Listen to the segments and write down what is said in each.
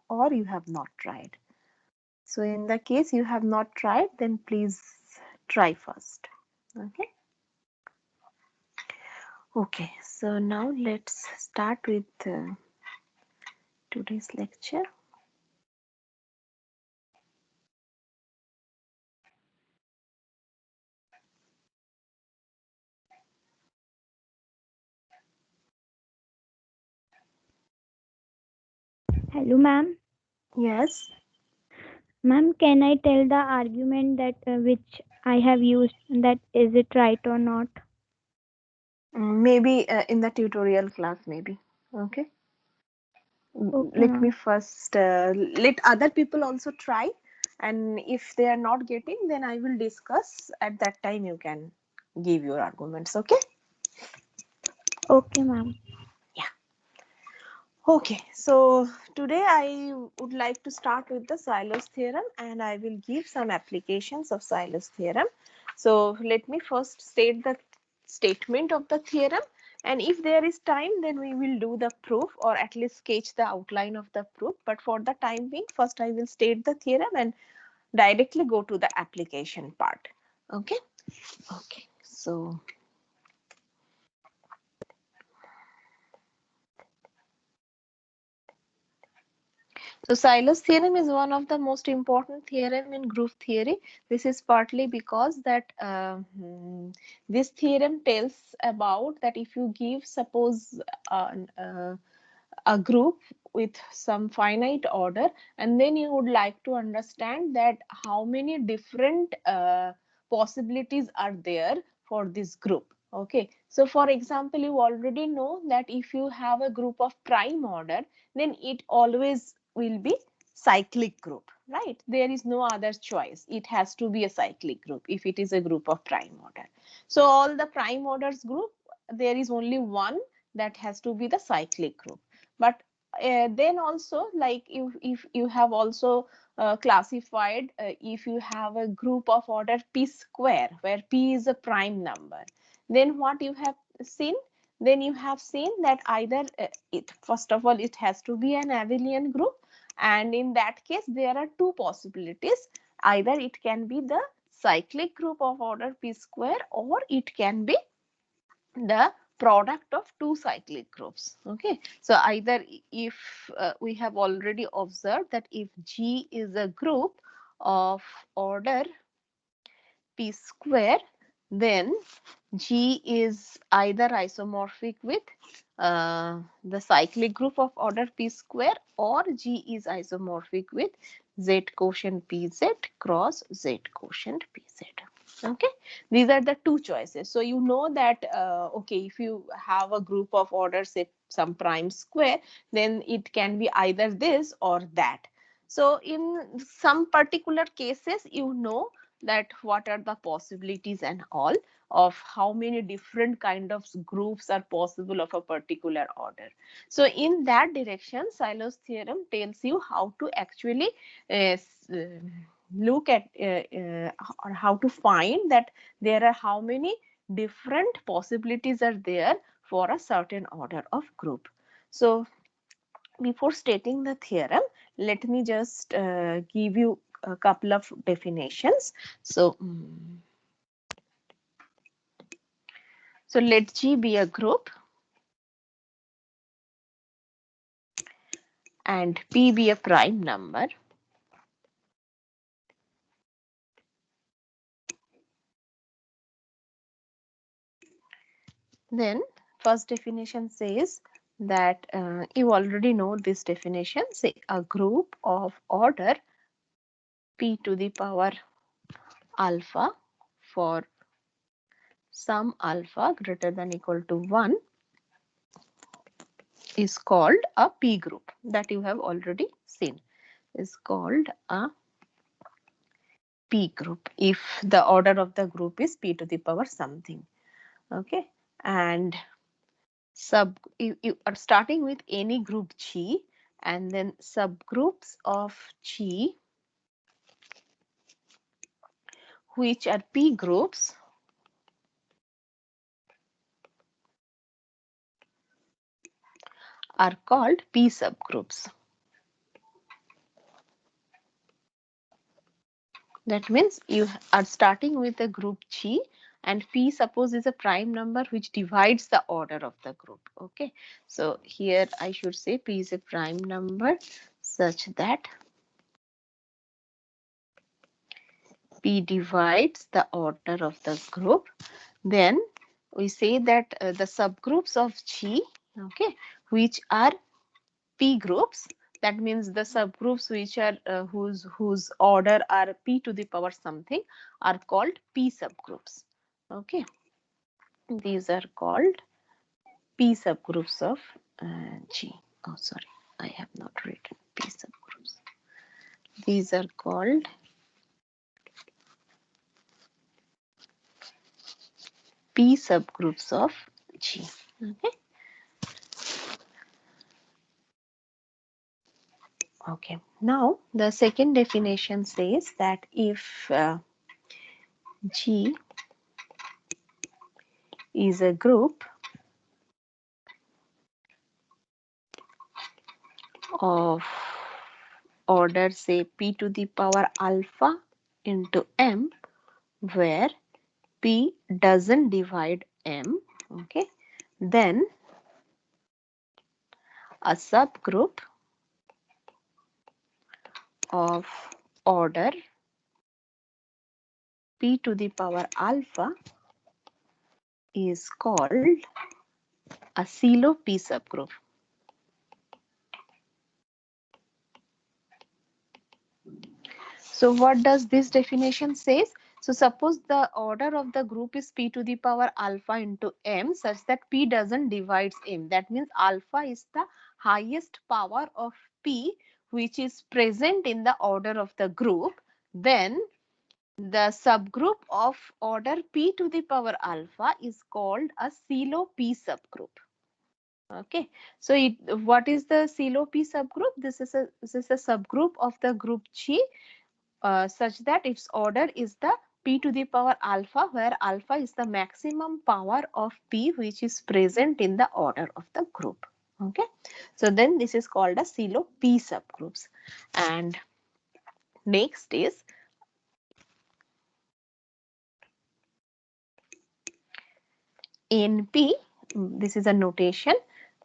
or you have not tried. So in the case you have not tried, then please try first. Okay. Okay, so now let's start with today's lecture. Hello, ma'am. Yes. Ma'am, can I tell the argument that which I have used, that is it right or not? Maybe in the tutorial class, maybe. Okay. Okay, Let me ma'am. first let other people also try, and if they are not getting, then I will discuss at that time. You can give your arguments. Okay. Okay, ma'am. Yeah. Okay. So today I would like to start with the Sylus theorem, and I will give some applications of Sylus theorem. So let me first state the statement of the theorem, and if there is time, then we will do the proof, or at least sketch the outline of the proof. But for the time being, first I will state the theorem and directly go to the application part. Okay. Okay. So Sylus theorem is one of the most important theorem in group theory. This is partly because that this theorem tells about that if you give, suppose, a group with some finite order, and then you would like to understand that how many different possibilities are there for this group. Okay, so for example, you already know that if you have a group of prime order, then it always will be cyclic group, right? There is no other choice. It has to be a cyclic group if it is a group of prime order. So all the prime orders group, there is only one that has to be the cyclic group. But then also, like if you have also classified, if you have a group of order p square where p is a prime number, then what you have seen, then you have seen that either it, first of all, it has to be an abelian group, and in that case there are two possibilities. Either it can be the cyclic group of order p square, or it can be the product of two cyclic groups. Okay, so either, if we have already observed that if G is a group of order p square, then G is either isomorphic with the cyclic group of order p square, or G is isomorphic with Z quotient pz cross Z quotient pz. Okay, these are the two choices. So you know that okay, if you have a group of order, say some prime square, then it can be either this or that. So in some particular cases, you know that what are the possibilities and all of how many different kind of groups are possible of a particular order. So in that direction, Sylus theorem tells you how to actually look at or how to find that there are how many different possibilities are there for a certain order of group. So before stating the theorem, let me just give you a couple of definitions. So so let G be a group and P be a prime number. Then first definition says that you already know this definition. Say a group of order p to the power alpha for some alpha greater than equal to 1 is called a p group. That you have already seen is called a p group if the order of the group is p to the power something. Okay, and you are starting with any group G, and then subgroups of G which are p groups are called p subgroups. That means you are starting with a group G, and P suppose is a prime number which divides the order of the group. Okay, so here I should say P is a prime number such that P divides the order of the group. Then we say that the subgroups of G, okay, which are P groups, that means the subgroups which are whose order are P to the power something, are called P subgroups. Okay, these are called P subgroups of G. Oh, sorry, I have not written P subgroups. These are called P subgroups of G. Okay. Okay. Now the second definition says that if G is a group of order say P to the power alpha into M, where P doesn't divide M, okay, then a subgroup of order P to the power alpha is called a CELO P subgroup. So what does this definition says? So suppose the order of the group is P to the power alpha into M such that P doesn't divide M. That means alpha is the highest power of P which is present in the order of the group. Then the subgroup of order P to the power alpha is called a CELO P subgroup. Okay, so what is the CELO P subgroup? This is a subgroup of the group G such that its order is the P to the power alpha, where alpha is the maximum power of P which is present in the order of the group. Okay, so then this is called a CELO P subgroups. And next is NP. This is a notation.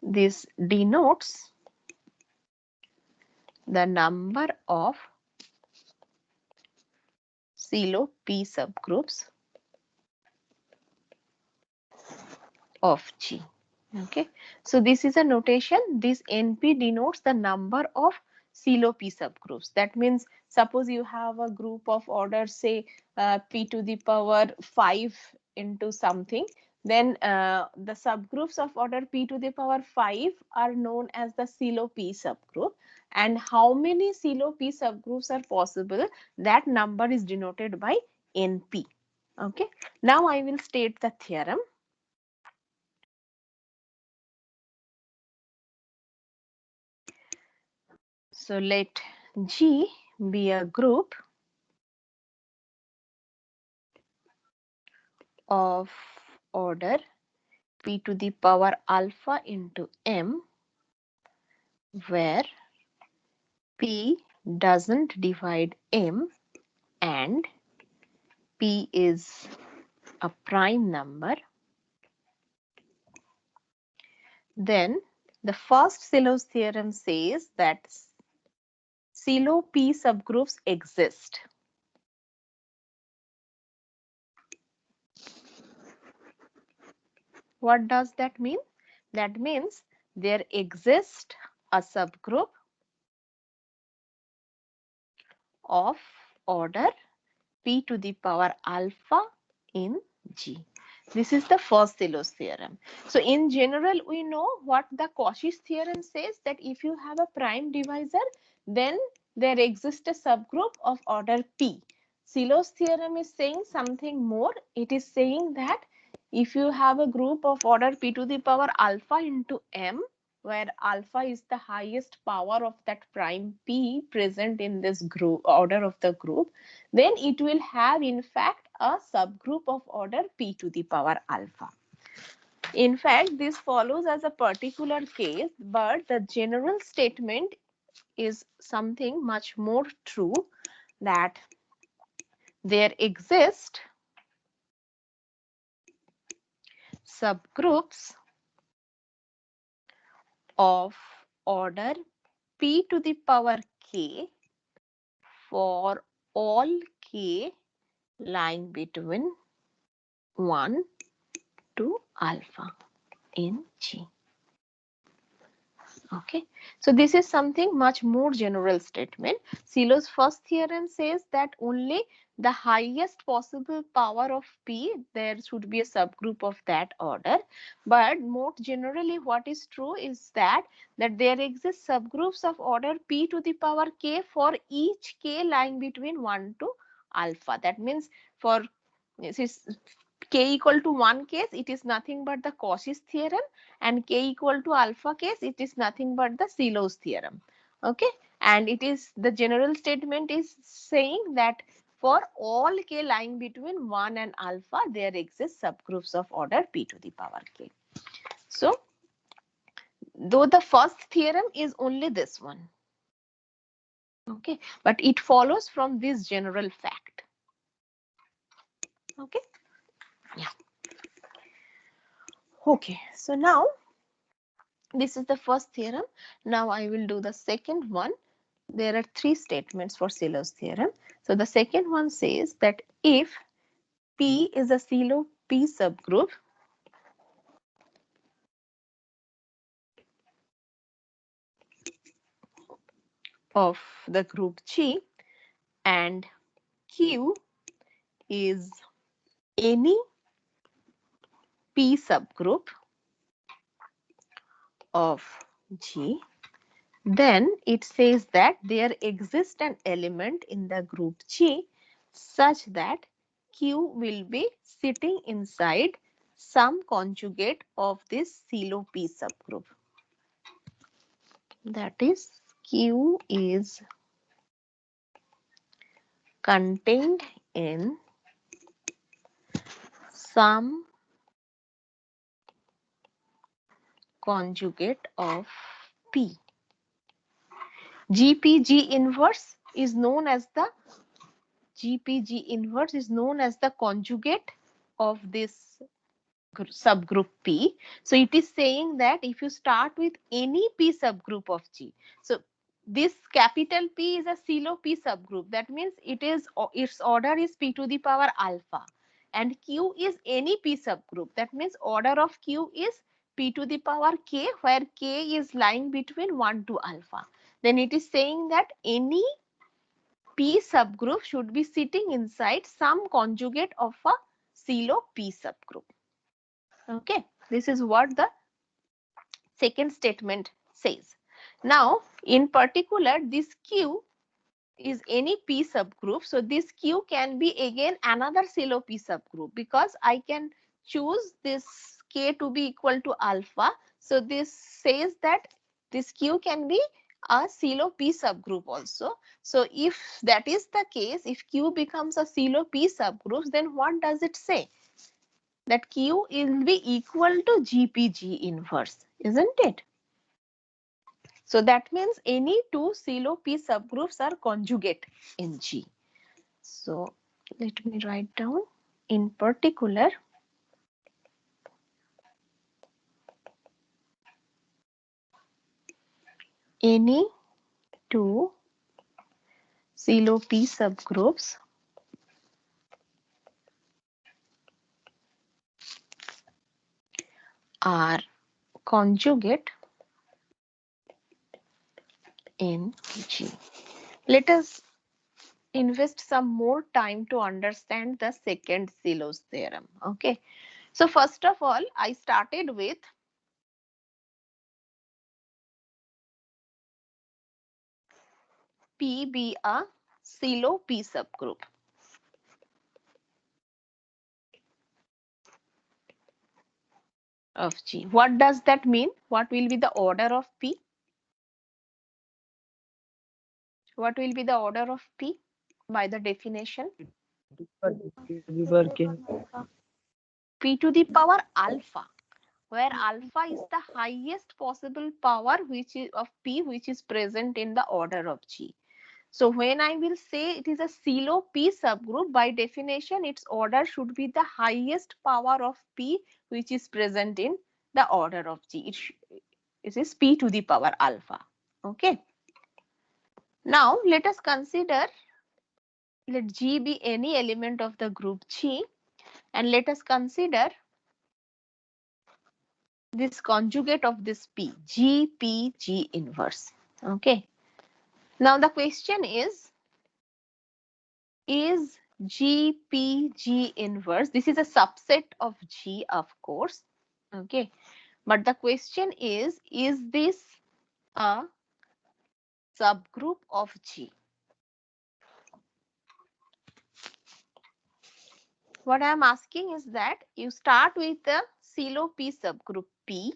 This denotes the number of CELO P subgroups of G. Okay, so this is a notation. This NP denotes the number of CELO P subgroups. That means suppose you have a group of orders, say P to the power 5 into something, then the subgroups of order P to the power 5 are known as the CELO P subgroup. And how many CELO P subgroups are possible? That number is denoted by NP. Okay, now I will state the theorem. So let G be a group of order P to the power alpha into M, where P doesn't divide M and P is a prime number. Then the first Celo's theorem says that CELO P subgroups exist. What does that mean? That means there exists a subgroup of order P to the power alpha in G. This is the first Celo's theorem. So in general, we know what the Cauchy's theorem says, that if you have a prime divisor, then there exists a subgroup of order P. Celo's theorem is saying something more. It is saying that if you have a group of order P to the power alpha into M, where alpha is the highest power of that prime P present in this group order of the group, then it will have in fact a subgroup of order P to the power alpha. In fact, this follows as a particular case, but the general statement is something much more true, that there exist subgroups of order p to the power k for all k lying between 1 to alpha in G. Okay, so this is something much more general statement. Silo's first theorem says that only the highest possible power of P, there should be a subgroup of that order. But more generally, what is true is that there exist subgroups of order P to the power K for each K lying between 1 to alpha. That means for K equal to 1 case, it is nothing but the Cauchy's theorem, and K equal to alpha case, it is nothing but the Silo's theorem. Okay, and it is the general statement is saying that for all K lying between 1 and alpha, there exist subgroups of order P to the power K. So, though the first theorem is only this one, okay, but it follows from this general fact. Okay, yeah. Okay, so now this is the first theorem. Now I will do the second one. There are three statements for Silo's theorem. So the second one says that if P is a Silo P subgroup of the group G and Q is any P subgroup of G, then it says that there exists an element in the group G such that Q will be sitting inside some conjugate of this Silo P subgroup. That is, Q is contained in some conjugate of P. GPG inverse is known as the conjugate of this subgroup P. So it is saying that if you start with any P subgroup of G, so this capital P is a Silo P subgroup. That means its order is P to the power alpha, and Q is any P subgroup. That means order of Q is P to the power K, where K is lying between 1 to alpha. Then it is saying that any P subgroup should be sitting inside some conjugate of a Silo P subgroup. Okay, this is what the second statement says. Now, in particular, this Q is any P subgroup. So this Q can be again another Silo P subgroup, because I can choose this K to be equal to alpha. So this says that this Q can be a Silo P subgroup also. So if that is the case, if Q becomes a Silo P subgroup, then what does it say? That Q will be equal to GPG inverse, isn't it? So that means any two Silo P subgroups are conjugate in G. So let me write down. In particular, any two Silo P subgroups are conjugate in G. Let us invest some more time to understand the second Silo's theorem. Okay. So first of all, I started with P be a Silo P subgroup of G. What does that mean? What will be the order of P? What will be the order of P by the definition? P to the power alpha, where alpha is the highest possible power which is of P which is present in the order of G. So when I will say it is a CeLO P subgroup, by definition its order should be the highest power of P which is present in the order of G. It is P to the power alpha. Okay. Now let us consider, let G be any element of the group G, and let us consider this conjugate of this P, G P G inverse. Okay. Now the question is G P G inverse, this is a subset of G, of course. Okay. But the question is this a subgroup of G? What I am asking is that you start with the CeLO P subgroup P,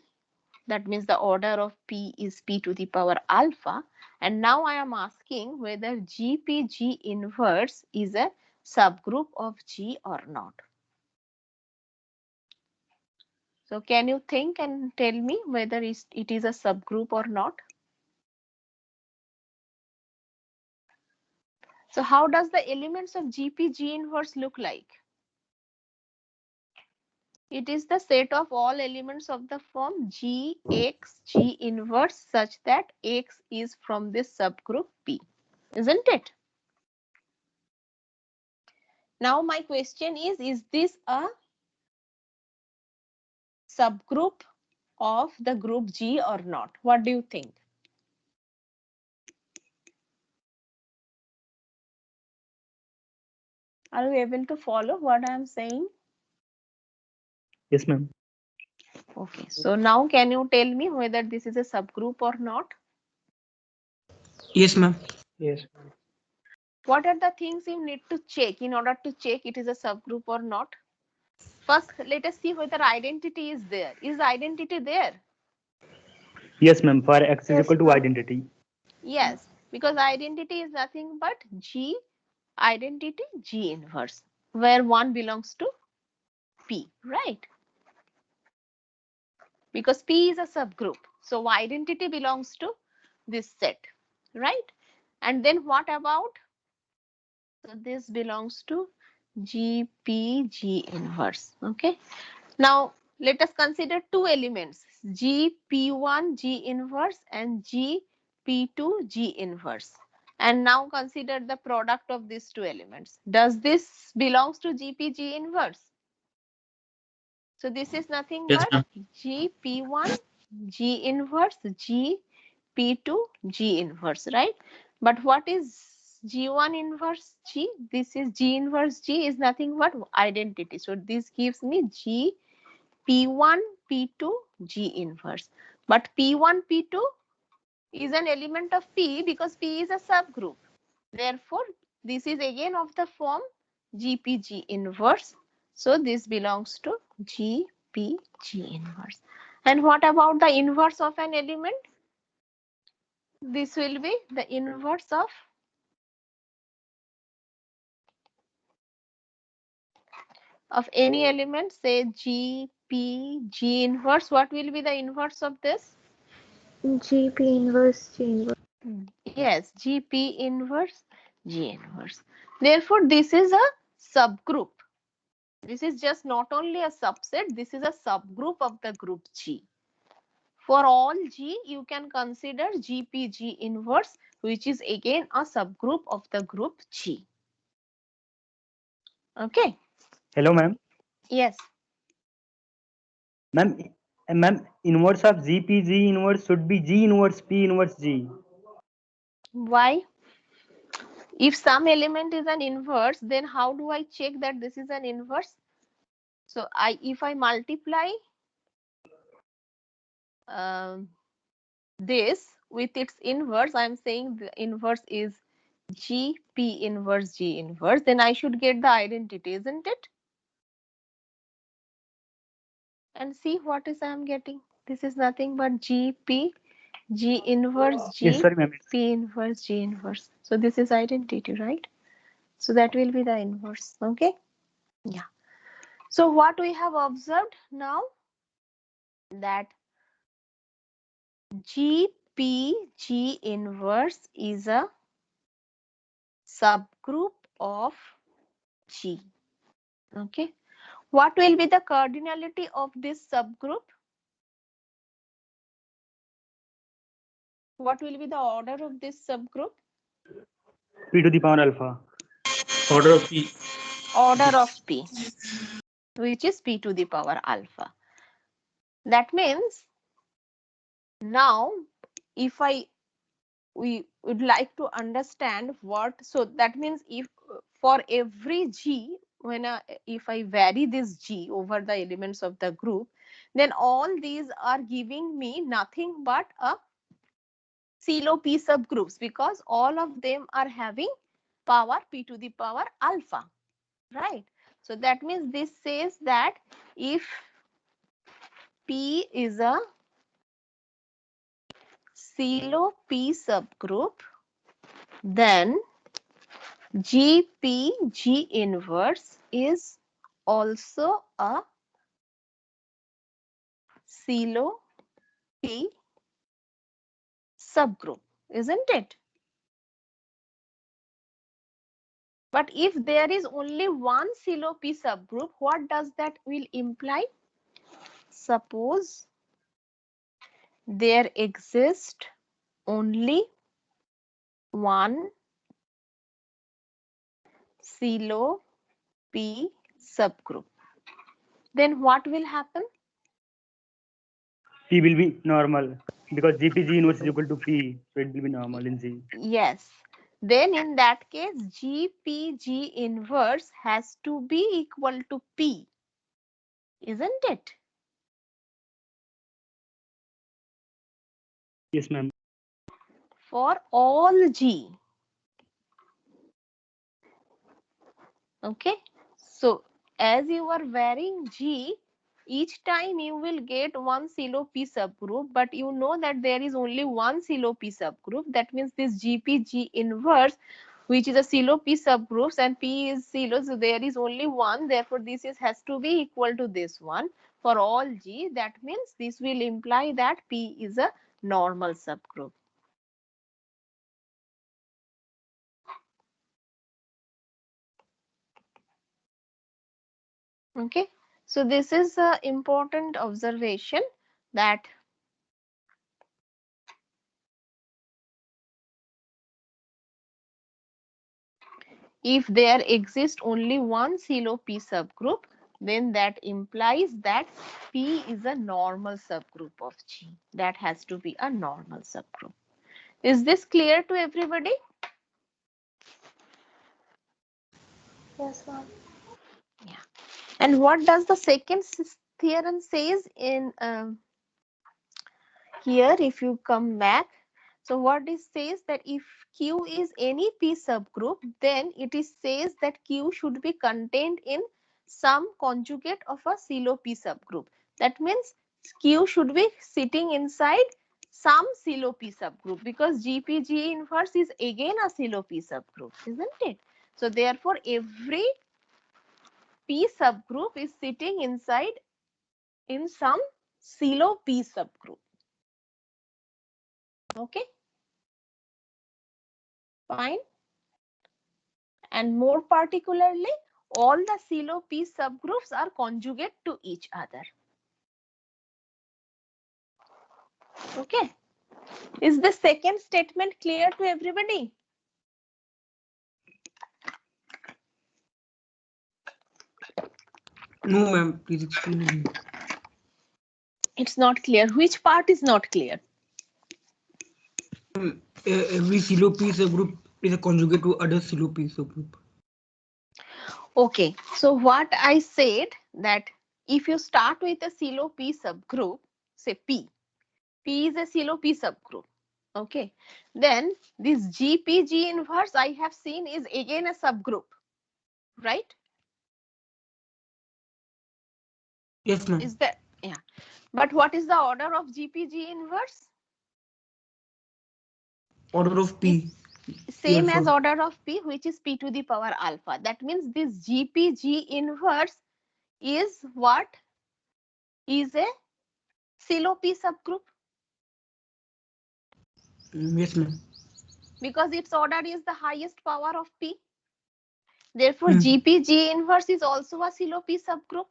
that means the order of P is P to the power alpha, and now I am asking whether GPG inverse is a subgroup of G or not. So can you think and tell me whether it is a subgroup or not? So how does the elements of GPG inverse look like? It is the set of all elements of the form G X G inverse such that X is from this subgroup P, isn't it? Now my question is this a subgroup of the group G or not? What do you think? Are you able to follow what I am saying? Yes, ma'am. Okay, so now can you tell me whether this is a subgroup or not? Yes, ma'am. Yes. What are the things you need to check in order to check it is a subgroup or not? First, let us see whether identity is there. Is identity there? Yes, ma'am. For X is Yes, equal to ma'am. identity. Yes, because identity is nothing but G identity G inverse, where 1 belongs to P, right? Because P is a subgroup. So identity belongs to this set, right? And then what about, so this belongs to GPG inverse. Okay. Now let us consider two elements, GP1 G inverse and GP2 G inverse. And now consider the product of these two elements. Does this belongs to GPG inverse? So this is nothing Yes, but ma'am. GP1 G inverse GP2 G inverse, right? But what is G1 inverse G? This is G inverse G is nothing but identity. So this gives me G P1 P2 G inverse. But P1 P2 is an element of P because P is a subgroup. Therefore, this is again of the form GPG inverse. So this belongs to GPG inverse. And what about the inverse of an element? This will be the inverse of any element, say GPG inverse. What will be the inverse of this? GP inverse G inverse. Yes, GP inverse G inverse. Therefore, this is a subgroup. This is just not only a subset, this is a subgroup of the group G. For all G, you can consider GPG inverse, which is again a subgroup of the group G. Okay. Hello, ma'am. Yes. Ma'am, ma'am, inverse of GPG inverse should be G inverse P inverse G. Why? If some element is an inverse, then how do I check that this is an inverse? So if I multiply um, this with its inverse, I am saying the inverse is GP inverse G inverse, then I should get the identity, isn't it? And see what is I am getting. This is nothing but GP G inverse Yes, G sorry, ma'am. P inverse G inverse. So this is identity, right? So that will be the inverse. Okay. Yeah. So what we have observed now, that GPG inverse is a subgroup of G. Okay. What will be the cardinality of this subgroup? What will be the order of this subgroup? P to the power alpha. Order of P. Order of P, which is P to the power alpha. That means now if we would like to understand what, so that means if for every G, if I vary this G over the elements of the group, then all these are giving me nothing but a CeLO P subgroups, because all of them are having power P to the power alpha, right? So that means this says that if P is a CeLO P subgroup, then GP inverse is also a CeLO P subgroup, isn't it? But if there is only one CeLO P subgroup, what does that will imply? Suppose there exists only one CeLO P subgroup, then what will happen? P will be normal because GPG inverse is equal to P, so it will be normal in G. Yes. Then in that case, GPG inverse has to be equal to P, isn't it? Yes, ma'am. For all G. Okay. So as you are varying G, each time you will get one CeLO P subgroup, but you know that there is only one CeLO P subgroup. That means this GPG inverse, which is a CeLO P subgroups, and P is CeLO, so there is only one. Therefore, this has to be equal to this one for all G. That means this will imply that P is a normal subgroup. Okay, so this is an important observation, that if there exists only one CeLO P subgroup, then that implies that P is a normal subgroup of G. That has to be a normal subgroup. Is this clear to everybody? Yes, ma'am. Yeah. And what does the second theorem says in here, if you come back? So what it says that if Q is any P subgroup, then it is says that Q should be contained in some conjugate of a CeLO P subgroup. That means Q should be sitting inside some CeLO P subgroup, because GPG inverse is again a CeLO P subgroup, isn't it? So therefore every P subgroup is sitting inside in some CeLO P subgroup. Okay, fine. And more particularly, all the CeLO P subgroups are conjugate to each other. Okay, is the second statement clear to everybody? No, ma'am. Please explain. It's not clear. Which part is not clear? Every CeLO P subgroup is a conjugate to other CeLO P subgroup. Okay, so what I said, that if you start with a CeLO P subgroup, say P is a CeLO P subgroup. Okay, then this GPG inverse I have seen is again a subgroup, right? Yes, ma'am. Is that, yeah? But what is the order of GPG inverse? Order of P. Same Alpha. as order of P, which is P to the power alpha. That means this GPG inverse is what? Is a CeLO P subgroup, Yes, ma'am. because its order is the highest power of P. Therefore, Hmm. GP G inverse is also a silo P subgroup.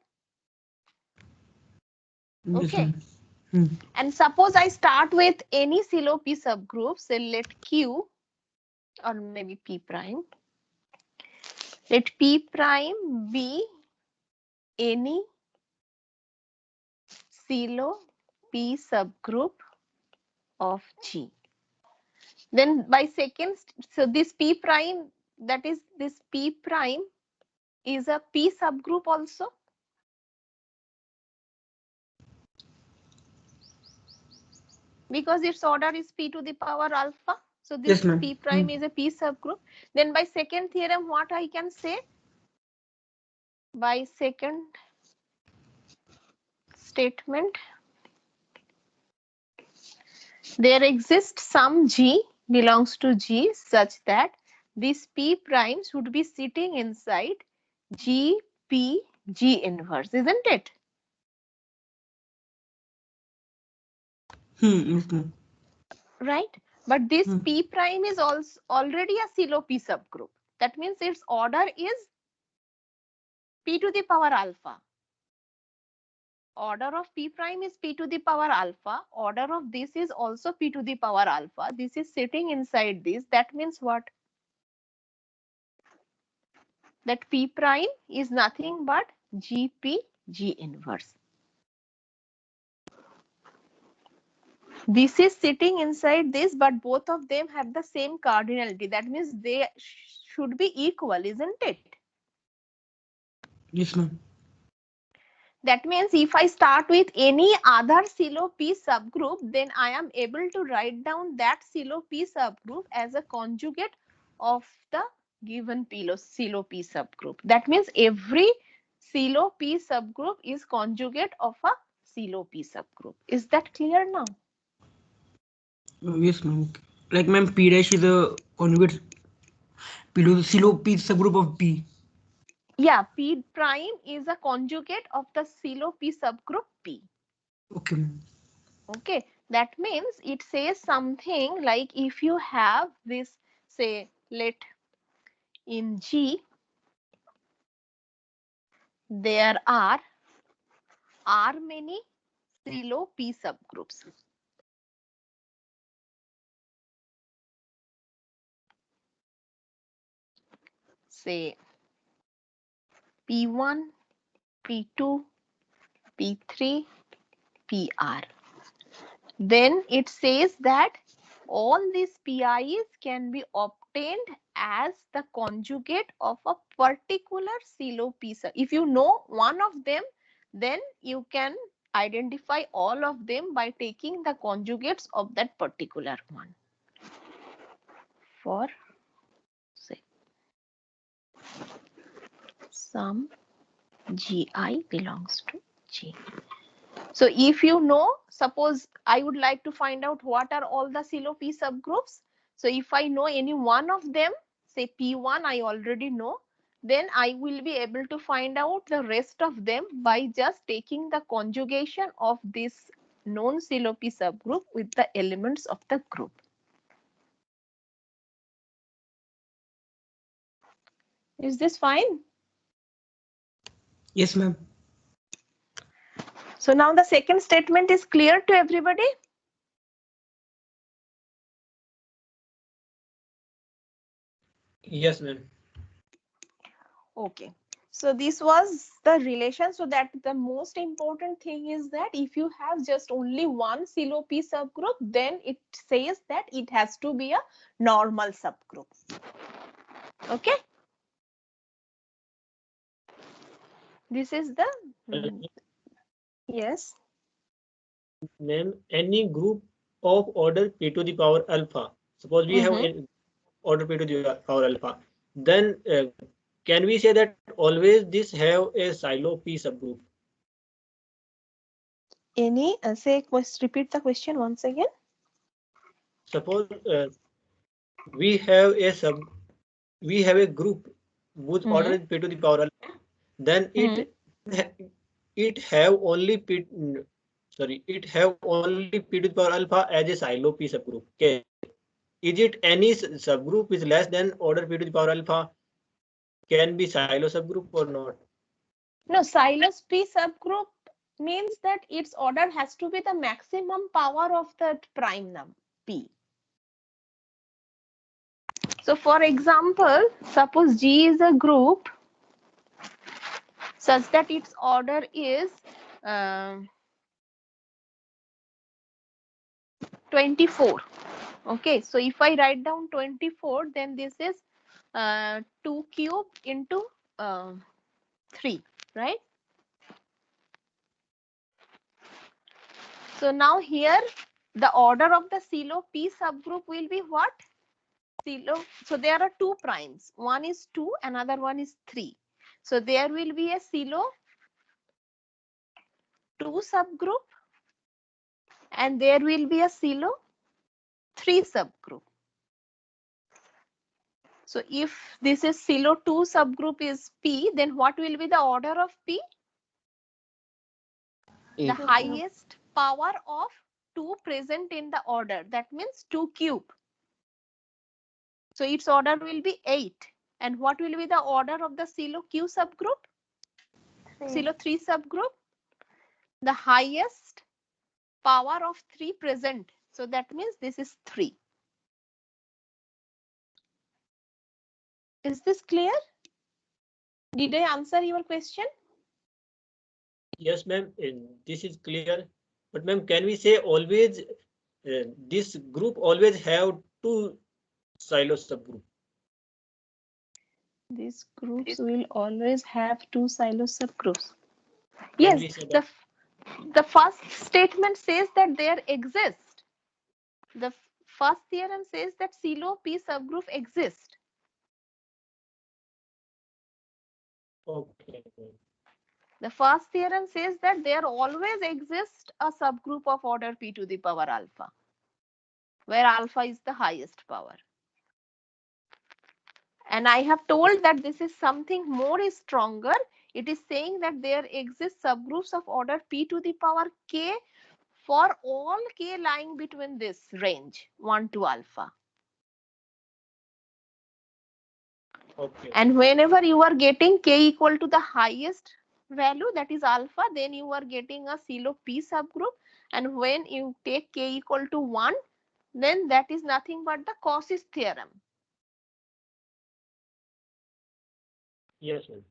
Yes, Okay. ma'am. Hmm. And suppose I start with any silo P subgroup, say let Q or maybe P prime. Let P prime be any silo P subgroup of G. Then by second, so this P prime, that is this P prime is a P subgroup also. Because its order is P to the power alpha. So this Yes, ma'am. P prime is a P subgroup. Then by second theorem, what I can say? By second statement, there exists some G belongs to G such that this P prime should be sitting inside G, P, G inverse, isn't it? Yes, ma'am. Right? But this Hmm. P prime is also already a silo P subgroup. That means its order is P to the power alpha. Order of P prime is P to the power alpha. Order of this is also P to the power alpha. This is sitting inside this. That means what? That P prime is nothing but GP G inverse. This is sitting inside this, but both of them have the same cardinality. That means they should be equal, isn't it? Yes, ma'am. That means if I start with any other silo P subgroup, then I am able to write down that silo P subgroup as a conjugate of the given silo P subgroup. That means every silo P subgroup is conjugate of a silo P subgroup. Is that clear now? Yes, ma'am. Like, ma'am, P dash is a conjugate P to the silo P subgroup of P. Yeah, P prime is a conjugate of the silo P subgroup P. Okay, ma'am. Okay, that means it says something like if you have this, say, let in G there are many silo P subgroups. Say P1, P2, P3, PR. Then it says that all these PIs can be obtained as the conjugate of a particular silo P sub. If you know one of them, then you can identify all of them by taking the conjugates of that particular one. For say some GI belongs to G. So if you know, suppose I would like to find out what are all the silo P subgroups. So if I know any one of them, say P1, I already know, then I will be able to find out the rest of them by just taking the conjugation of this known silo P subgroup with the elements of the group. Is this fine? Yes, ma'am. So now the second statement is clear to everybody. Yes, ma'am. Okay. So this was the relation. So that the most important thing is that if you have just only one silo P subgroup, then it says that it has to be a normal subgroup. Okay. This is the yes. Ma'am, any group of order p to the power alpha. Suppose we have an order p to the power alpha. Then can we say that always this have a silo p subgroup? Any repeat the question once again. Suppose we have a group whose order is p to the power alpha. Then it have only p. Sorry, it have only p to the power alpha as a silo p subgroup. Okay. is it any subgroup is less than order p to the power alpha can be silo subgroup or not? No, Silos P subgroup means that its order has to be the maximum power of that prime number P. So for example, suppose G is a group such that its order is 24. Okay, so if I write down 24, then this is 2 cube into 3, right? So now here the order of the Silo P subgroup will be what? Silo. So there are two primes. One is 2, another one is 3. So there will be a Silo 2 subgroup and there will be a Silo 3 subgroup. So if this is Silo 2 subgroup is P, then what will be the order of P? The highest power of 2 present in the order. That means 2 cube. So its order will be 8. And what will be the order of the Silo Q subgroup? Silo 3 subgroup? The highest power of 3 present. So that means this is 3. Is this clear? Did I answer your question? Yes, ma'am. This is clear. But ma'am, can we say always this group always have two silo subgroup? These groups will always have 2 Silo subgroups. Can Yes, we say that? the first statement says that there exist. The first theorem says that Silo P subgroup exists. Okay. The first theorem says that there always exists a subgroup of order P to the power alpha, where alpha is the highest power. And I have told that this is something more stronger. It is saying that there exist subgroups of order P to the power k for all k lying between this range 1 to alpha. Okay. And whenever you are getting k equal to the highest value, that is alpha, then you are getting a Silo P subgroup. And when you take k equal to 1, then that is nothing but the Cauchy's theorem. Yes, ma'am.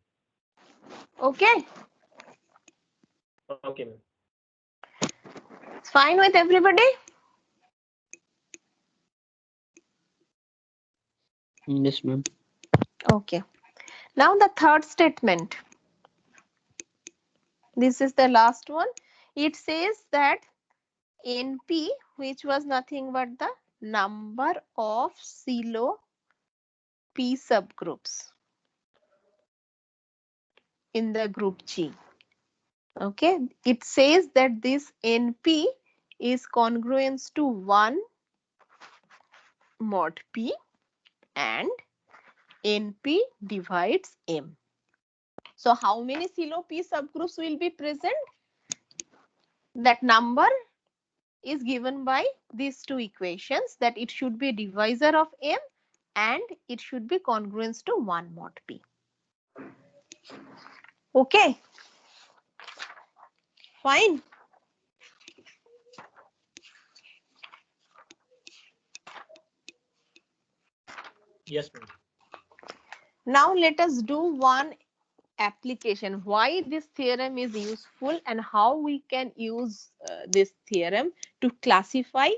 Okay, Okay, ma'am. it's fine with everybody? Yes, ma'am. Okay. Now the third statement. This is the last one. It says that NP, which was nothing but the number of Silo P subgroups in the group G. Okay, it says that this NP is congruent to 1 mod P and NP divides M. So how many Silo P subgroups will be present? That number is given by these two equations, that it should be divisor of M and it should be congruent to 1 mod P. Okay, fine. Yes, ma'am. Now let us do one application, why this theorem is useful and how we can use this theorem to classify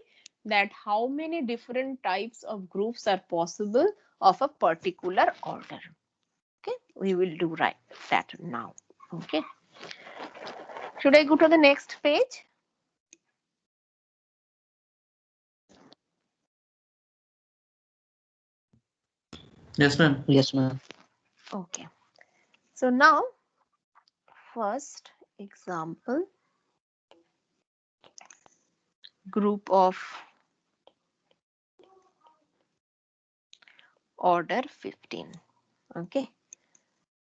that how many different types of groups are possible of a particular order. Okay, we will do that now. Okay, should I go to the next page? Yes, ma'am. Yes, ma'am. Okay, so now first example, group of order 15. Okay,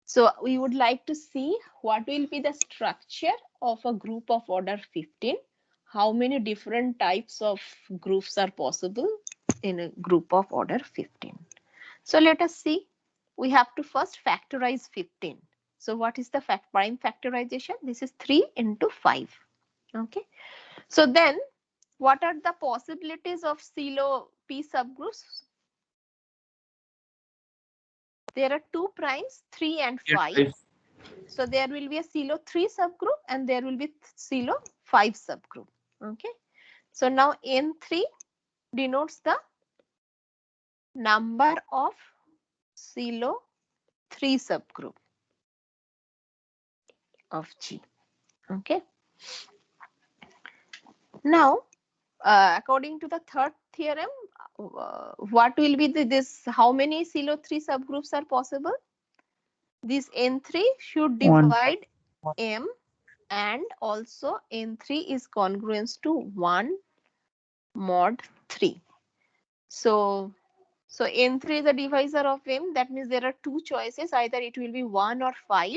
so we would like to see what will be the structure of a group of order 15, how many different types of groups are possible, in a group of order 15. So let us see. We have to first factorize 15. So what is the prime factorization? This is 3 into 5. Okay. So then what are the possibilities of CeLO P subgroups? There are 2 primes, 3 and 5. So there will be a CeLO 3 subgroup and there will be CeLO 5 subgroup. Okay. So now N3 denotes the number of CeLO 3 subgroup of G. Okay. Now, according to the third theorem, what will be this? How many CeLO 3 subgroups are possible? This N3 should One. divide M, and also N3 is congruent to 1 mod 3. So N3 is a divisor of M. That means there are 2 choices. Either it will be 1 or 5,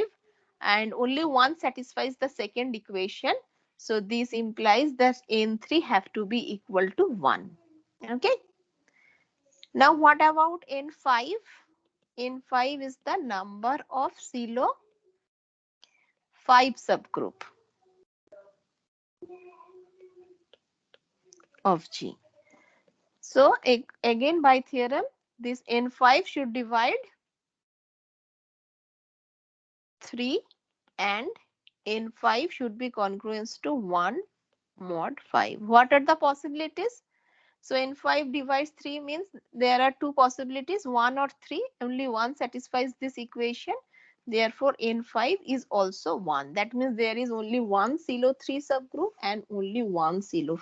and only one satisfies the second equation. So this implies that N3 have to be equal to 1. Okay. Now what about N5? N5 is the number of CeLO 5 subgroup of G. So again by theorem, this N5 should divide 3 and N5 should be congruent to 1 mod 5. What are the possibilities? So N5 divides 3 means there are 2 possibilities, 1 or 3. Only one satisfies this equation. Therefore, N5 is also 1. That means there is only one CeLO 3 subgroup and only one CeLO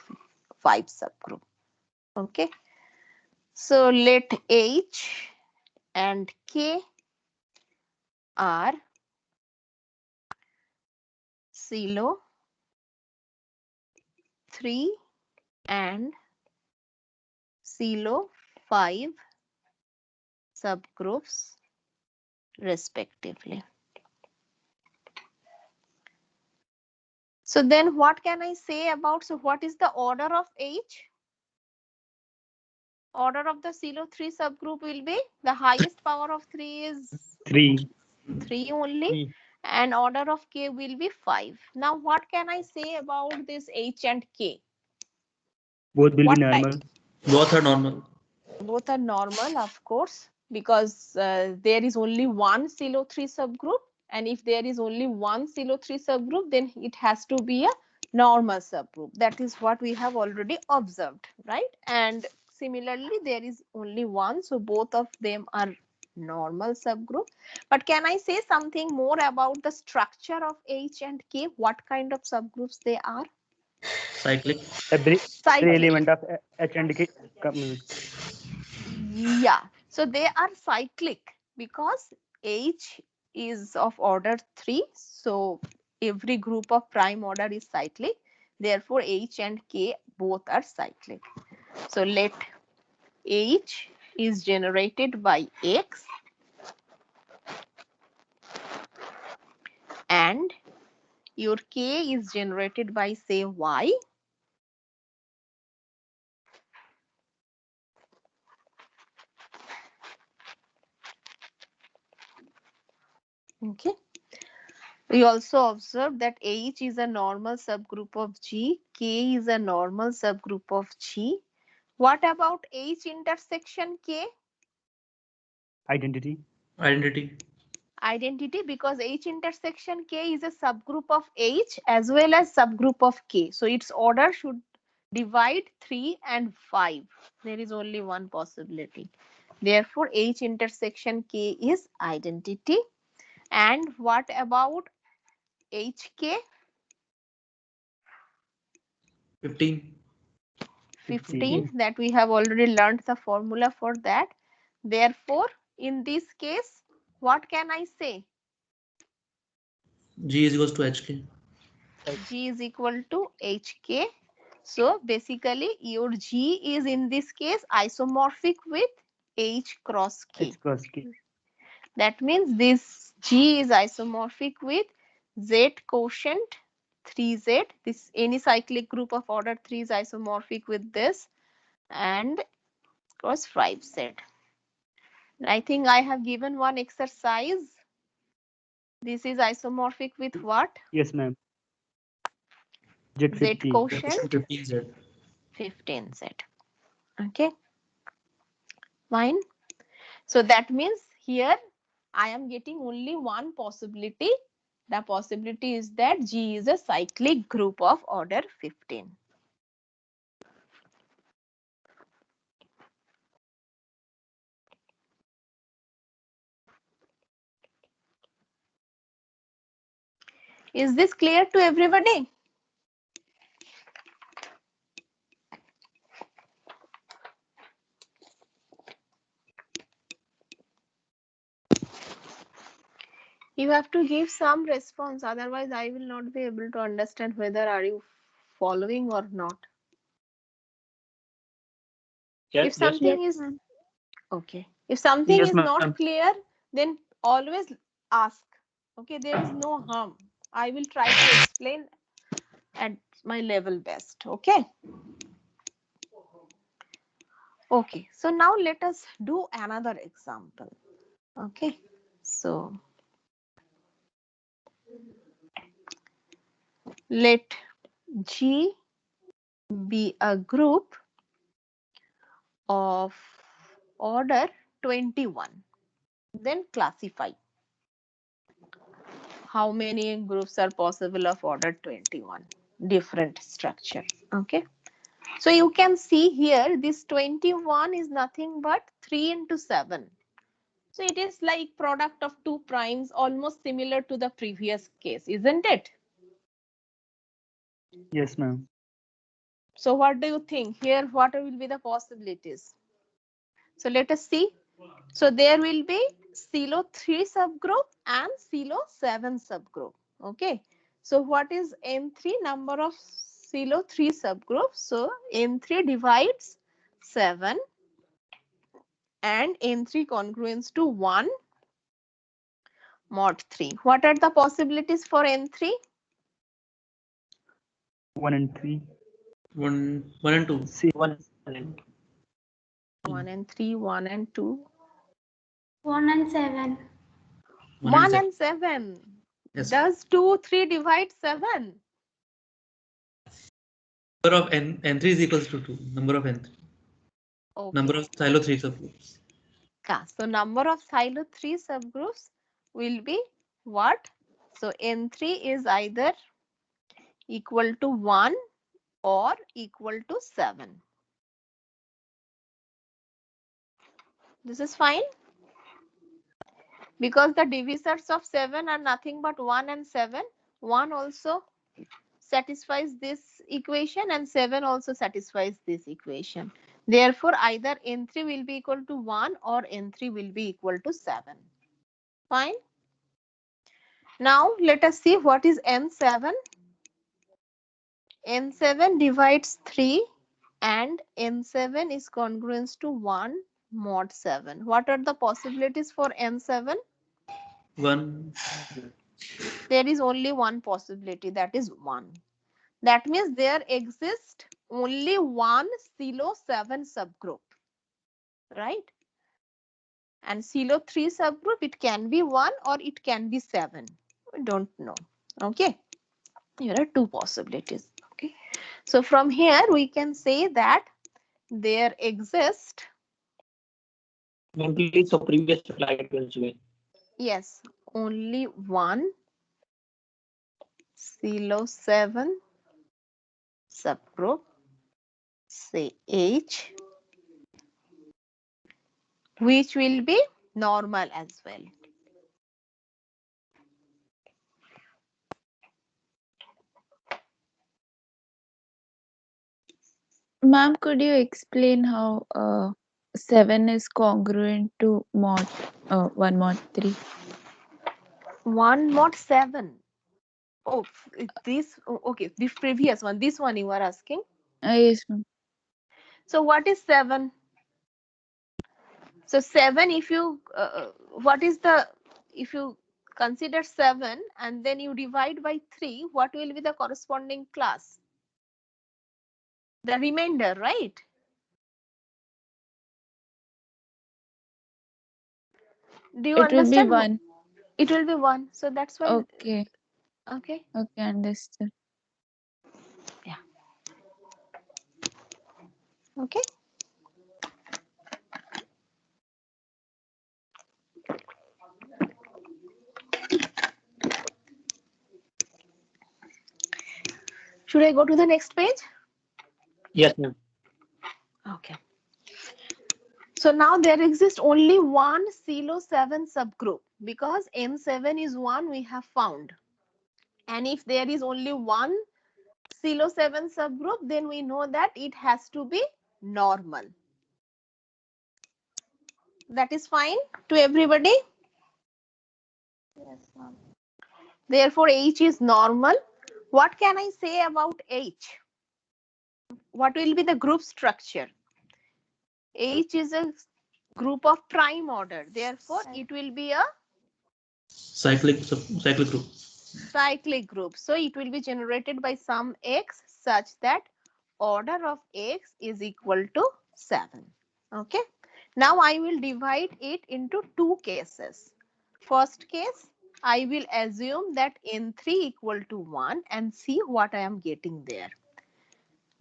5 subgroup. Okay. So let H and K are CeLO 3 and CeLO 5 subgroups respectively. So then what can I say about, so what is the order of H? Order of the CeLO 3 subgroup will be, the highest power of 3 is 3. 3 only, 3. and order of K will be 5. Now what can I say about this H and K? Both will What be type? normal. Both are normal. Both are normal, of course, because there is only one CeLO 3 subgroup, and if there is only one CeLO 3 subgroup, then it has to be a normal subgroup. That is what we have already observed, right? And similarly, there is only one, so both of them are normal subgroup. But can I say something more about the structure of H and K? What kind of subgroups they are? Cyclic. Every Cyclic. element of H and K comes. Yeah, so they are cyclic because H is of order 3. So every group of prime order is cyclic. Therefore, H and K both are cyclic. So let H is generated by X and your K is generated by, say, Y. Okay. We also observe that H is a normal subgroup of G, K is a normal subgroup of G. What about H intersection K? Identity. Identity. Identity, because H intersection K is a subgroup of H as well as subgroup of K. So its order should divide 3 and 5. There is only one possibility. Therefore, H intersection K is identity. And what about HK? 15. 15, that we have already learned the formula for that. Therefore, in this case, what can I say? G is equals to HK. G is equal to HK. So basically your G is in this case isomorphic with H cross K. H cross K. That means this G is isomorphic with Z quotient 3Z. This any cyclic group of order 3 is isomorphic with this, and was 5Z. I think I have given one exercise. This is isomorphic with what? Yes, ma'am. Z Z15. quotient 15Z. 15Z. Okay, fine. So that means here I am getting only one possibility. The possibility is that G is a cyclic group of order 15. Is this clear to everybody? You have to give some response, otherwise I will not be able to understand whether are you following or not. Yes, If something Yes, is ma'am. okay, if something Yes, is ma'am. not clear, then always ask. Okay, there is no harm. I will try to explain at my level best. Okay. Okay, so now let us do another example. Okay, so let G be a group of order 21. Then classify. How many groups are possible of order 21? Different structure. Okay. So you can see here this 21 is nothing but 3 into 7. So it is like product of two primes, almost similar to the previous case, isn't it? Yes, ma'am. So what do you think here? What will be the possibilities? So let us see. So there will be Silo 3 subgroup and Silo 7 subgroup. Okay. So what is M3? Number of Silo 3 subgroups. So M3 divides 7 and M3 congruence to 1 mod 3. What are the possibilities for M3? 1 and 3. 1 and 2. Same. 1 and 1 and 3, 1 and 2. 1 and 7. 1 and 7. Yes. Does 2, 3 divide 7? Number of N3 is equals to 2. Number of N3. Number Okay. of silo 3 subgroups. So number of Silo 3 subgroups will be what? So N3 is either equal to 1 or equal to 7. This is fine because the divisors of 7 are nothing but 1 and 7. 1 also satisfies this equation and 7 also satisfies this equation. Therefore, either N3 will be equal to 1 or N3 will be equal to 7. Fine. Now let us see what is N7. N7 divides 3 and N7 is congruent to 1 mod 7. What are the possibilities for N7? 1. There is only one possibility, that is 1. That means there exists only one Silo 7 subgroup, right? And Silo 3 subgroup, it can be 1 or it can be 7. We don't know. Okay. Here are two possibilities. Okay. So from here we can say that there exist, mentally, so previous slide once again. yes, only one Silo 7 subgroup, say H, which will be normal as well. Ma'am, could you explain how 7 is congruent to mod 1 mod 3? 1 mod 7. Oh, this, okay, the previous one, this one you are asking. Yes, ma'am. So what is 7? So 7, if you, what is the, if you consider 7 and then you divide by 3, what will be the corresponding class? The remainder, right? Do you It will be understand? 1. It will be 1. So that's why. Okay. Okay. Okay, understood. Okay. Should I go to the next page? Yes, ma'am. Okay. So now there exists only one CeLO 7 subgroup because N7 is one we have found. And if there is only one CeLO 7 subgroup, then we know that it has to be normal. That is fine to everybody. Yes, ma'am. Therefore, H is normal. What can I say about H? What will be the group structure? H is a group of prime order. Therefore, it will be a cyclic group. cyclic group. So it will be generated by some X such that order of X is equal to 7. Okay. Now I will divide it into two cases. First case, I will assume that N3 equal to 1 and see what I am getting there.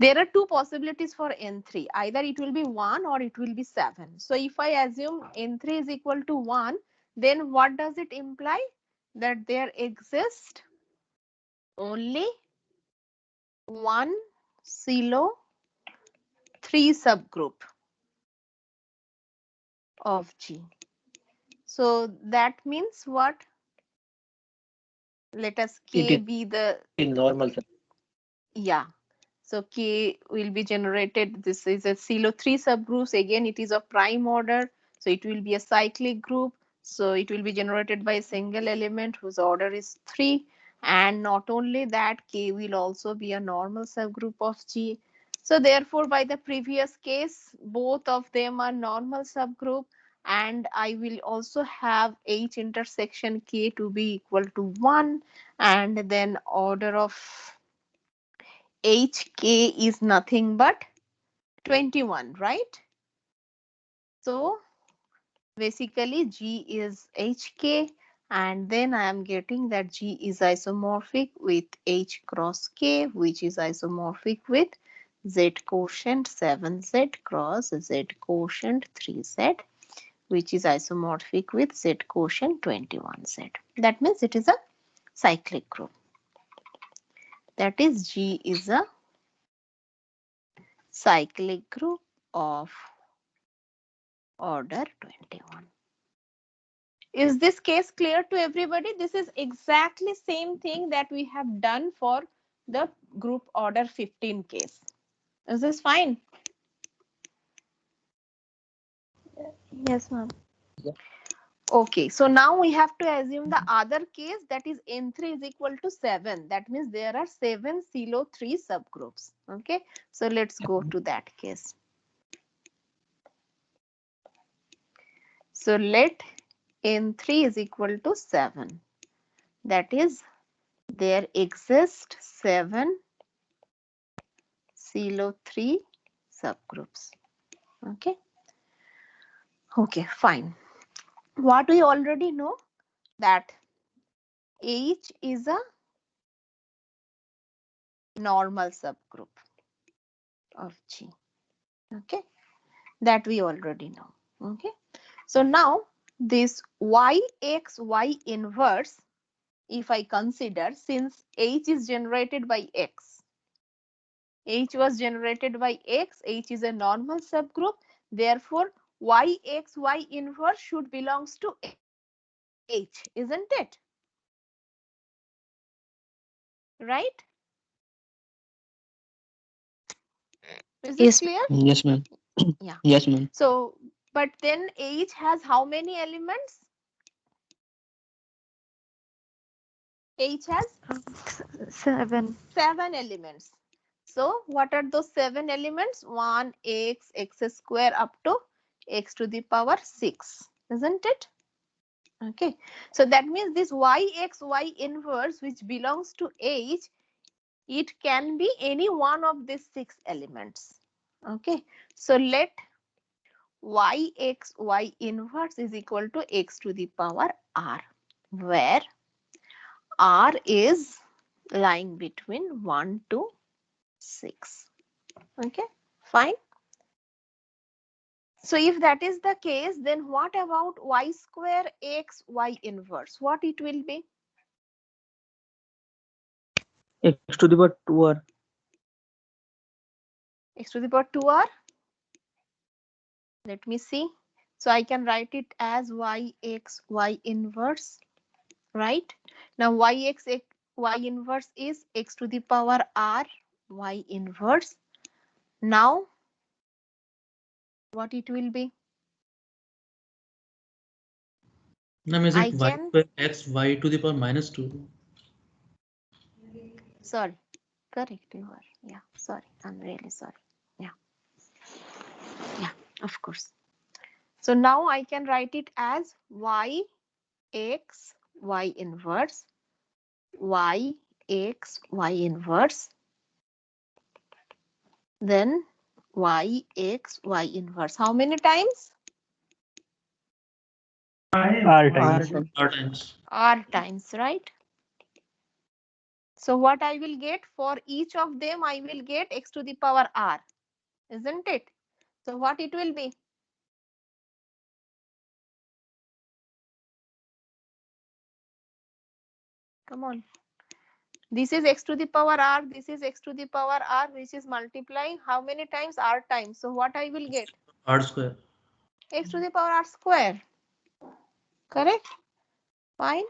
There are two possibilities for N3. Either it will be 1 or it will be 7. So if I assume N3 is equal to 1, then what does it imply? That there exists only one CeLO 3 subgroup of G. So that means what? Let us K It be the, is normal, sir. yeah. So K will be generated. This is a CeLO 3 subgroups. Again, it is of prime order. So it will be a cyclic group. So it will be generated by a single element whose order is 3. And not only that, K will also be a normal subgroup of G. So therefore, by the previous case, both of them are normal subgroup. And I will also have H intersection K to be equal to 1. And then order of HK is nothing but 21, right? So basically G is HK, and then I am getting that G is isomorphic with H cross K, which is isomorphic with Z quotient 7Z cross Z quotient 3Z, which is isomorphic with Z quotient 21Z. That means it is a cyclic group. That is, G is a cyclic group of order 21. Is this case clear to everybody? This is exactly same thing that we have done for the group order 15 case. Is this fine? Yes, ma'am. Okay, so now we have to assume the other case, that is N3 is equal to 7. That means there are 7 CeLO 3 subgroups. Okay, so let's go to that case. So let N3 is equal to 7. That is, there exist 7 CeLO 3 subgroups. Okay. Okay, fine. What we already know, that H is a normal subgroup of G. Okay, that we already know. Okay, so now this YXY inverse, if I consider, since H is generated by X, H was generated by X, H is a normal subgroup, therefore YXY inverse should belongs to H, isn't it? Right? Is this Yes. clear? Yes, ma'am. Yeah. Yes, ma'am. So, but then H has how many elements? H has 7. 7 elements. So, what are those 7 elements? 1, x, x square up to x to the power 6, isn't it? Okay. So, that means this YXY inverse, which belongs to H, it can be any one of these 6 elements. Okay. So, let yx y inverse is equal to x to the power r, where r is lying between 1 to 6. Okay, fine. So if that is the case, then what about y square x y inverse? What it will be? x to the power 2r. X to the power 2r. Let me see. So I can write it as yx y inverse, right? Now yx y inverse is x to the power r y inverse. Now what it will be? Now is I it y can, square x y to the power minus 2? sorry, correct you are. Yeah, sorry, I'm really sorry. Yeah, of course. So now I can write it as y x y inverse, y x y inverse, then y x y inverse. How many times? R times. R times. R times, right? So what I will get for each of them, I will get x to the power r, isn't it? So what it will be? Come on. This is x to the power r, this is x to the power r, which is multiplying how many times? R times. So what I will get? R square. X to the power r square. Correct? Fine.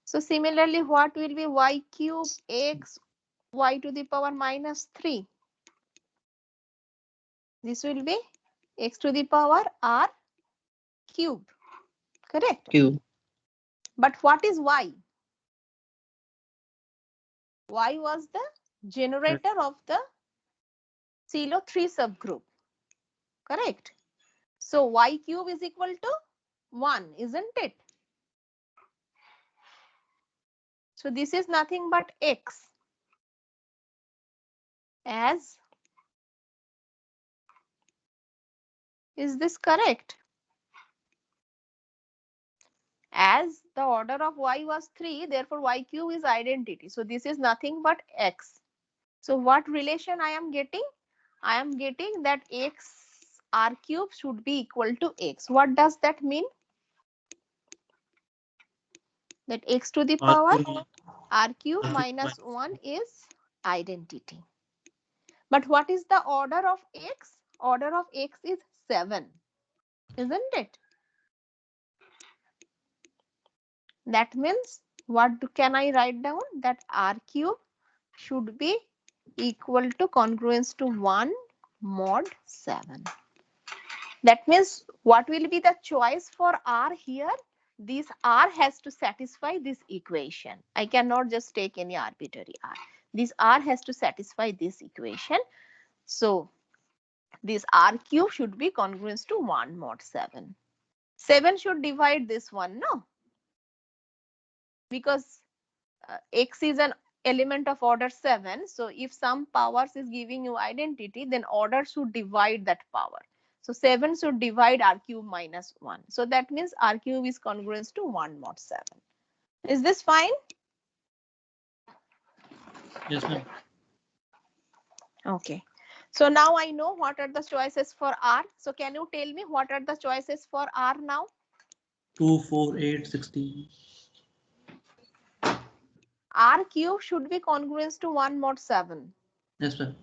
So similarly, what will be y cube x y to the power minus 3? This will be x to the power r cube. Correct? Q. But what is y? Y was the generator of the CeLO 3 subgroup. Correct? So y cube is equal to 1, isn't it? So this is nothing but x. As, is this correct? As the order of y was 3, therefore y cube is identity. So this is nothing but x. So what relation I am getting? I am getting that x r cube should be equal to x. What does that mean? That x to the R power cube. r cube minus 1 is identity. But what is the order of x? Order of x is 7, isn't it? That means what can I write down? That r cube should be equal to congruence to 1 mod 7. That means what will be the choice for r here? This r has to satisfy this equation. I cannot just take any arbitrary r. This r has to satisfy this equation. So this r cube should be congruence to 1 mod 7. 7 should divide this one, no? Because x is an element of order 7. So if some powers is giving you identity, then order should divide that power. So 7 should divide r cube minus 1. So that means r cube is congruence to 1 mod 7. Is this fine? Yes, ma'am. Okay. So now I know what are the choices for r. So can you tell me what are the choices for r now? 2, 4, 8, 16. R cube should be congruence to 1 mod 7. Yes, ma'am.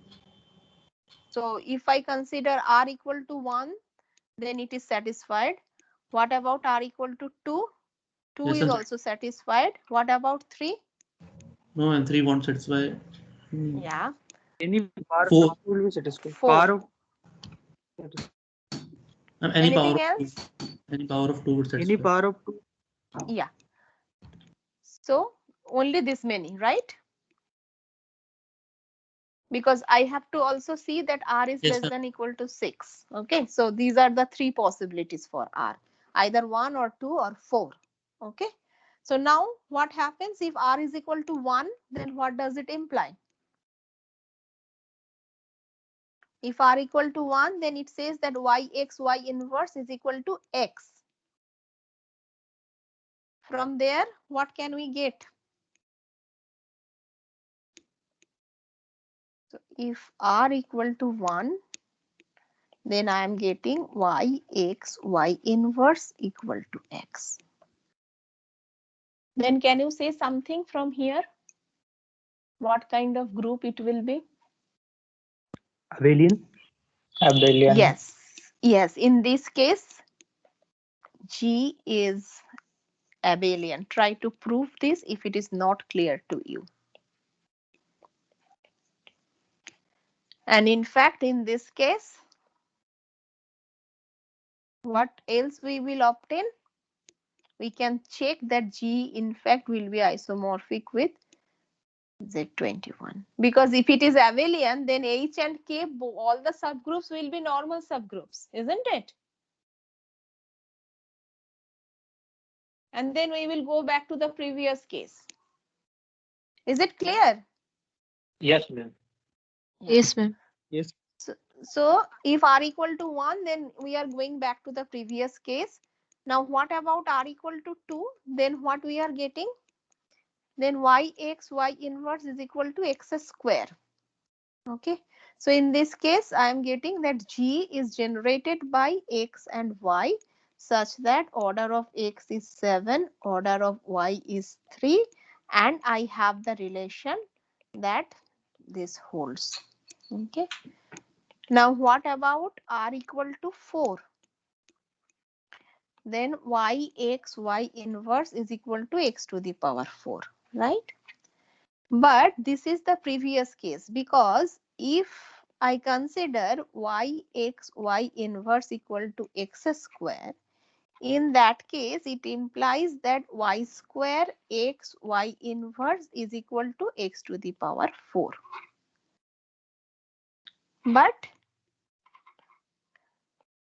So if I consider r equal to 1, then it is satisfied. What about r equal to 2? 2 Yes, is sir. also satisfied. What about 3? No, and 3 won't satisfy. Yeah. Any power 4. will be satisfied. 4. Power of Any power Anything of 2. else? Any power of 2 would satisfy. any power of 2. Yeah. So only this many, right? Because I have to also see that r is Yes, less ma'am. than equal to 6. Okay. So these are the 3 possibilities for r. Either 1 or 2 or 4. Okay. So now what happens if r is equal to 1? Then what does it imply? If r equal to 1, then it says that yx y inverse is equal to x. From there, what can we get? So if r equal to 1, then I am getting yx y inverse equal to x. Then can you say something from here? What kind of group it will be? Abelian. Abelian. Yes, yes. In this case, G is abelian. Try to prove this if it is not clear to you. And in fact, in this case, what else we will obtain? We can check that G in fact will be isomorphic with Z21. Because if it is abelian, then H and K, all the subgroups will be normal subgroups, isn't it? And then we will go back to the previous case. Is it clear? Yes, ma'am. Yes, ma'am. Yes. So if r equal to 1, then we are going back to the previous case. Now what about r equal to 2? Then what we are getting? Then yx y inverse is equal to x square. Okay. So in this case, I am getting that G is generated by x and y such that order of x is 7, order of y is 3, and I have the relation that this holds. Okay. Now what about r equal to 4? Then yx y inverse is equal to x to the power 4, right? But this is the previous case, because if I consider yx y inverse equal to x square, in that case it implies that y square x y inverse is equal to x to the power 4. But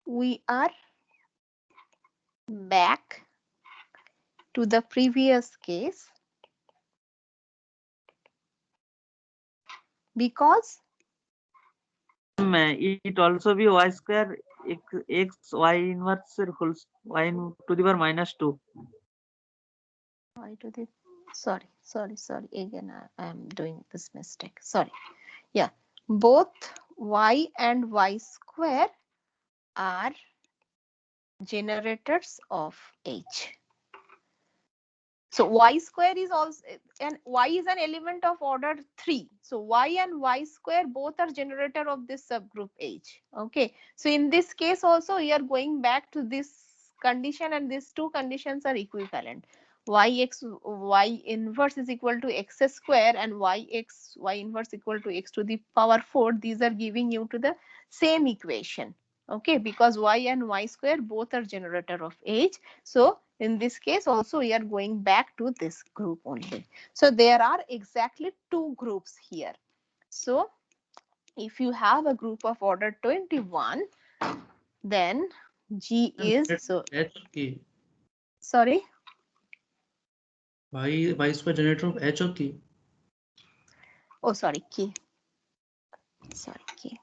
we are back to the previous case, because It also be y square x y inverse whole y to the power -2. y to the sorry again, I am doing this mistake, sorry. Yeah, both y and y square are generators of H. So y square is also, and y is an element of order 3. So y and y square both are generator of this subgroup H. Okay. So in this case also we are going back to this condition, and these two conditions are equivalent. Yx y inverse is equal to x square and yx y inverse equal to x to the power 4. These are giving you to the same equation. Okay, because y and y square both are generator of H. So in this case also we are going back to this group only. So there are exactly two groups here. So if you have a group of order 21, then G is, so H K. sorry, Y square generator of H or K? oh sorry, K, sorry, K,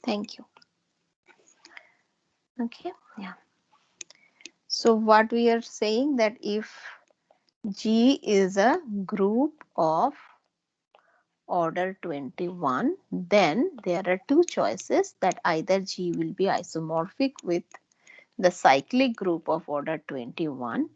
thank you. Okay, yeah. So what we are saying, that if G is a group of order 21, then there are two choices, that either G will be isomorphic with the cyclic group of order 21,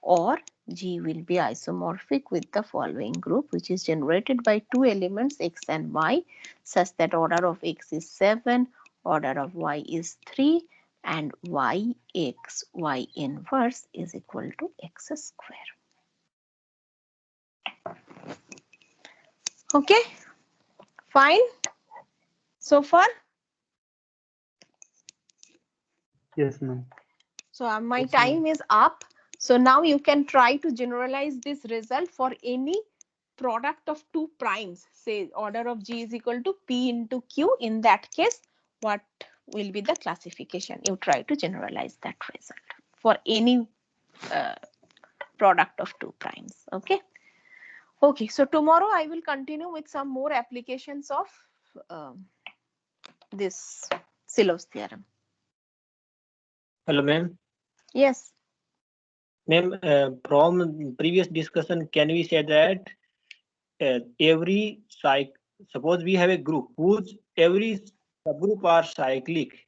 or G will be isomorphic with the following group, which is generated by two elements x and y, such that order of x is 7, order of y is 3, and yx y inverse is equal to x square. Okay, fine so far. Yes, ma'am. So my Yes, ma'am. time is up. So now you can try to generalize this result for any product of two primes. Say order of G is equal to P into Q. In that case, what will be the classification? You try to generalize that result for any product of two primes. Okay. Okay. So tomorrow I will continue with some more applications of this Sylow's theorem. Hello, ma'am. Yes. Ma'am, from previous discussion, can we say that every suppose we have a group whose every subgroup are cyclic,